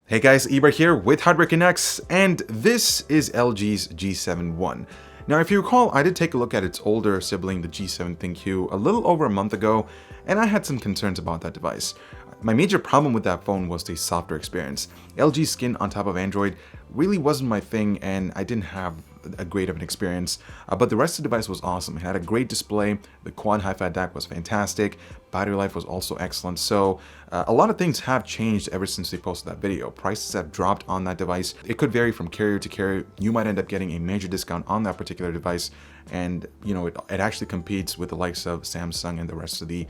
Hey guys, Eber here with hardwarecanucks, and this is LG's G7 One. Now, if you recall, I did take a look at its older sibling, the G7 Thinq a little over a month ago, and I had some concerns about that device. My major problem with that phone was the software experience. LG Skin on top of Android really wasn't my thing, and I didn't have a great of an experience, but the rest of the device was awesome. It had a great display, the quad hi-fi DAC was fantastic, battery life was also excellent, so a lot of things have changed ever since they posted that video. Prices have dropped on that device. It could vary from carrier to carrier. You might end up getting a major discount on that particular device, and it actually competes with the likes of Samsung and the rest of the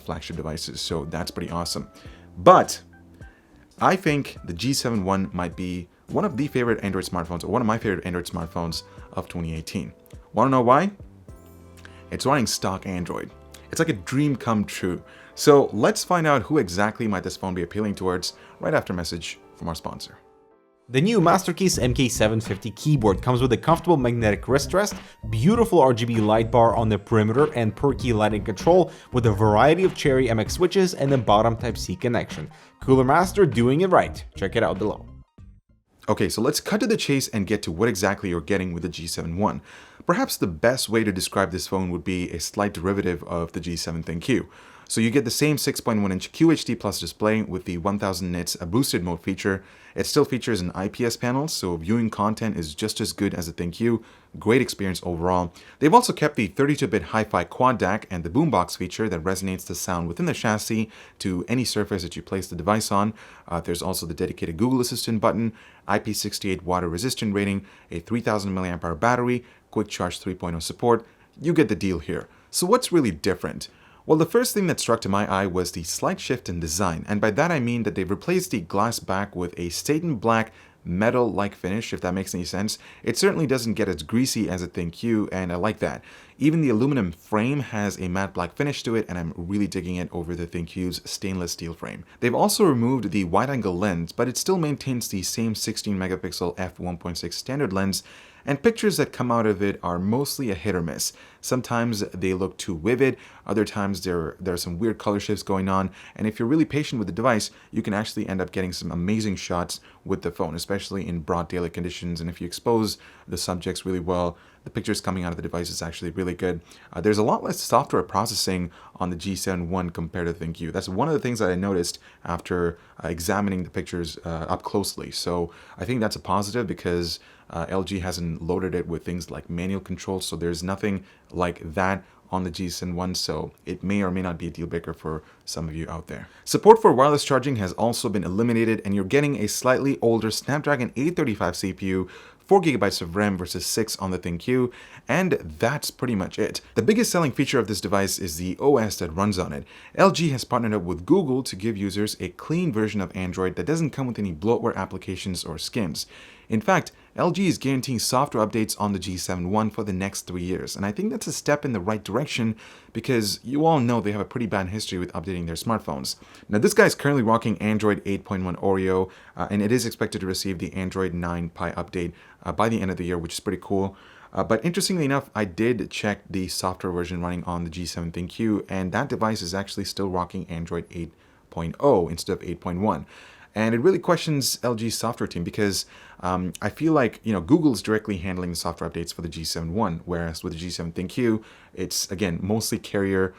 flagship devices, so that's pretty awesome. But I think the G7 One might be one of the favorite Android smartphones, or one of my favorite Android smartphones of 2018. Want to know why? It's running stock Android. It's like a dream come true. So let's find out who exactly might this phone be appealing towards right after a message from our sponsor. The new Mastercase MK750 keyboard comes with a comfortable magnetic wrist rest, beautiful RGB light bar on the perimeter, and per-key lighting control with a variety of Cherry MX switches and a bottom Type-C connection. Cooler Master doing it right. Check it out below. Okay, so let's cut to the chase and get to what exactly you're getting with the G7 One. Perhaps the best way to describe this phone would be a slight derivative of the G7 Thinq. So you get the same 6.1-inch QHD Plus display with the 1000 nits boosted mode feature. It still features an IPS panel, so viewing content is just as good as the Thinq. Great experience overall. They've also kept the 32-bit hi-fi quad DAC and the boombox feature that resonates the sound within the chassis to any surface that you place the device on. There's also the dedicated Google Assistant button, IP68 water resistant rating, a 3000 mAh battery, quick charge 3.0 support. You get the deal here. So what's really different? Well, the first thing that struck to my eye was the slight shift in design, and by that I mean that they've replaced the glass back with a satin black metal-like finish, if that makes any sense. It certainly doesn't get as greasy as a Thinq, and I like that. Even the aluminum frame has a matte black finish to it, and I'm really digging it over the Thinq's stainless steel frame. They've also removed the wide-angle lens, but it still maintains the same 16-megapixel f1.6 standard lens, and pictures that come out of it are mostly a hit or miss. Sometimes they look too vivid, other times there are some weird color shifts going on, and if you're really patient with the device, you can actually end up getting some amazing shots with the phone, especially in broad daylight conditions, and if you expose the subjects really well, the pictures coming out of the device is actually really good. There's a lot less software processing on the G7 One compared to the Thinq. That's one of the things that I noticed after examining the pictures up closely. So I think that's a positive because LG hasn't loaded it with things like manual controls, so there's nothing like that on the G7 One, so it may or may not be a deal breaker for some of you out there. Support for wireless charging has also been eliminated, and you're getting a slightly older Snapdragon 835 CPU, 4GB of RAM versus 6 on the Thinq, and that's pretty much it. The biggest selling feature of this device is the OS that runs on it. LG has partnered up with Google to give users a clean version of Android that doesn't come with any bloatware applications or skins. In fact, LG is guaranteeing software updates on the G7 One for the next 3 years, and I think that's a step in the right direction because you all know they have a pretty bad history with updating their smartphones. Now, this guy is currently rocking Android 8.1 Oreo, and it is expected to receive the Android 9 Pie update by the end of the year, which is pretty cool. But interestingly enough, I did check the software version running on the G7 Thinq, and that device is actually still rocking Android 8.0 instead of 8.1. And it really questions LG's software team because I feel like Google's directly handling the software updates for the G7 One, whereas with the G7 Thinq, it's again mostly carrier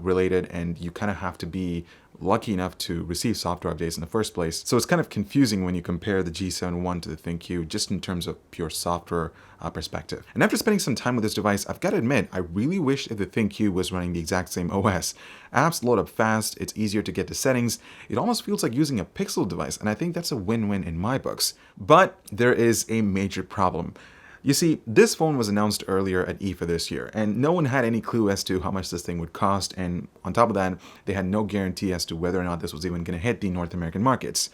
related, and you kind of have to be lucky enough to receive software updates in the first place. So it's kind of confusing when you compare the G7 One to the Thinq just in terms of pure software perspective. And after spending some time with this device, I've got to admit, I really wish if the Thinq was running the exact same OS. Apps load up fast, it's easier to get to settings, it almost feels like using a Pixel device, and I think that's a win-win in my books. But there is a major problem. You see, this phone was announced earlier at IFA this year, and no one had any clue as to how much this thing would cost, and on top of that, they had no guarantee as to whether or not this was even going to hit the North American markets.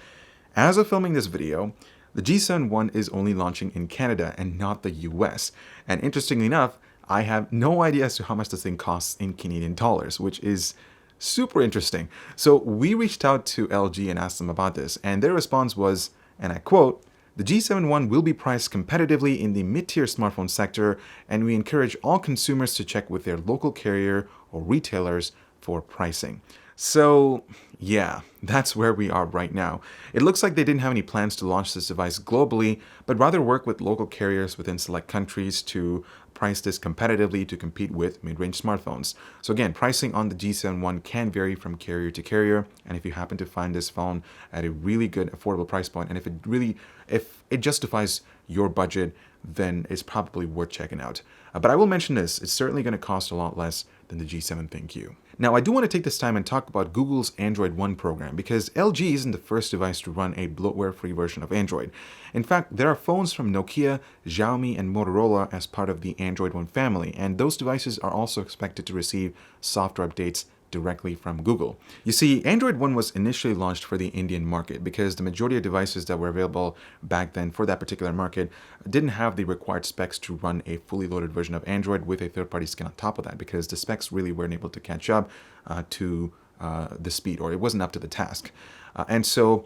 As of filming this video, the G7 One is only launching in Canada and not the US, and interestingly enough, I have no idea as to how much this thing costs in Canadian dollars, which is super interesting. So we reached out to LG and asked them about this, and their response was, and I quote, "The G7 One will be priced competitively in the mid-tier smartphone sector, and we encourage all consumers to check with their local carrier or retailers for pricing." So yeah, that's where we are right now. It looks like they didn't have any plans to launch this device globally, but rather work with local carriers within select countries to price this competitively to compete with mid-range smartphones. So again, pricing on the G7 One can vary from carrier to carrier, and if you happen to find this phone at a really good affordable price point, and if it justifies your budget, then it's probably worth checking out. But I will mention this, it's certainly going to cost a lot less than the G7 Thinq. Now, I do want to take this time and talk about Google's Android One program, because LG isn't the first device to run a bloatware-free version of Android. In fact, there are phones from Nokia, Xiaomi, and Motorola as part of the Android One family, and those devices are also expected to receive software updates directly from Google. You see, Android One was initially launched for the Indian market because the majority of devices that were available back then for that particular market didn't have the required specs to run a fully loaded version of Android with a third-party skin on top of that, because the specs really weren't able to catch up to the speed, or it wasn't up to the task. And so,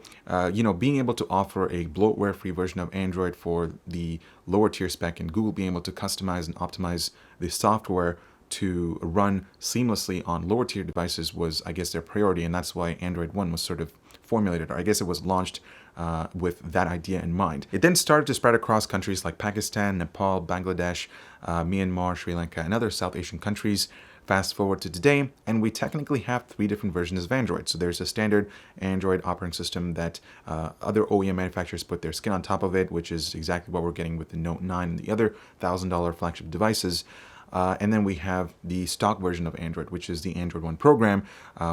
being able to offer a bloatware-free version of Android for the lower tier spec, and Google being able to customize and optimize the software to run seamlessly on lower tier devices was, I guess, their priority, and that's why Android One was sort of formulated, or I guess it was launched with that idea in mind. It then started to spread across countries like Pakistan, Nepal, Bangladesh, Myanmar, Sri Lanka, and other South Asian countries. Fast forward to today, and we technically have 3 different versions of Android. So there's a standard Android operating system that other OEM manufacturers put their skin on top of it, which is exactly what we're getting with the Note 9 and the other $1,000 flagship devices. And then we have the stock version of Android, which is the Android One program,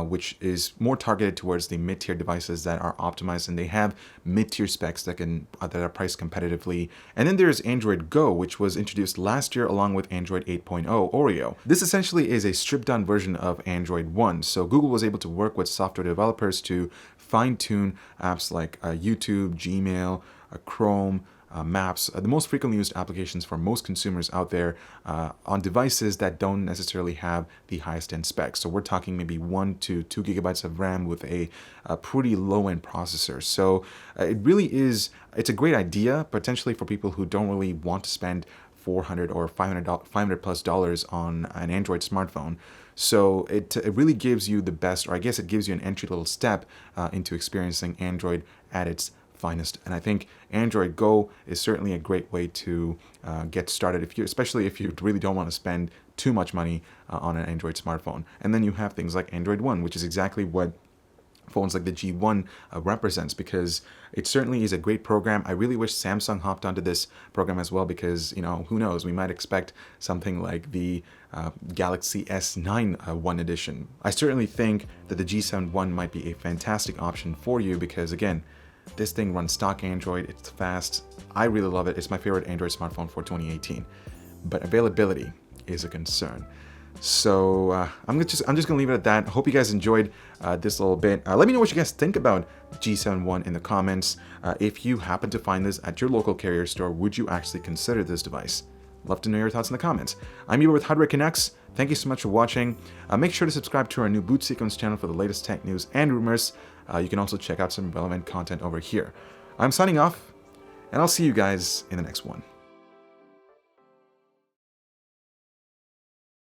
which is more targeted towards the mid-tier devices that are optimized, and they have mid-tier specs that are priced competitively. And then there's Android Go, which was introduced last year along with Android 8.0 Oreo. This essentially is a stripped-down version of Android One. So Google was able to work with software developers to fine-tune apps like YouTube, Gmail, Chrome, Maps, the most frequently used applications for most consumers out there on devices that don't necessarily have the highest end specs. So we're talking maybe 1 to 2 gigabytes of RAM with a pretty low end processor. So it's a great idea potentially for people who don't really want to spend $400 or $500 plus dollars on an Android smartphone. So it really gives you the best, or I guess it gives you an entry level step into experiencing Android at its finest. And I think Android Go is certainly a great way to get started, especially if you really don't want to spend too much money on an Android smartphone. And then you have things like Android One, which is exactly what phones like the G1 represents, because it certainly is a great program. I really wish Samsung hopped onto this program as well, because who knows, we might expect something like the Galaxy S9 One Edition. I certainly think that the G7 One might be a fantastic option for you, because again, this thing runs stock Android, it's fast, I really love it, it's my favorite Android smartphone for 2018, but availability is a concern. So I'm just gonna leave it at that. I hope you guys enjoyed this little bit. Let me know what you guys think about G7 One in the comments. If you happen to find this at your local carrier store, would you actually consider this device? Love to know your thoughts in the comments. I'm Eber with hardwarecanucks. Thank you so much for watching. Make sure to subscribe to our new Boot Sequence channel for the latest tech news and rumors. You can also check out some relevant content over here. I'm signing off, and I'll see you guys in the next one.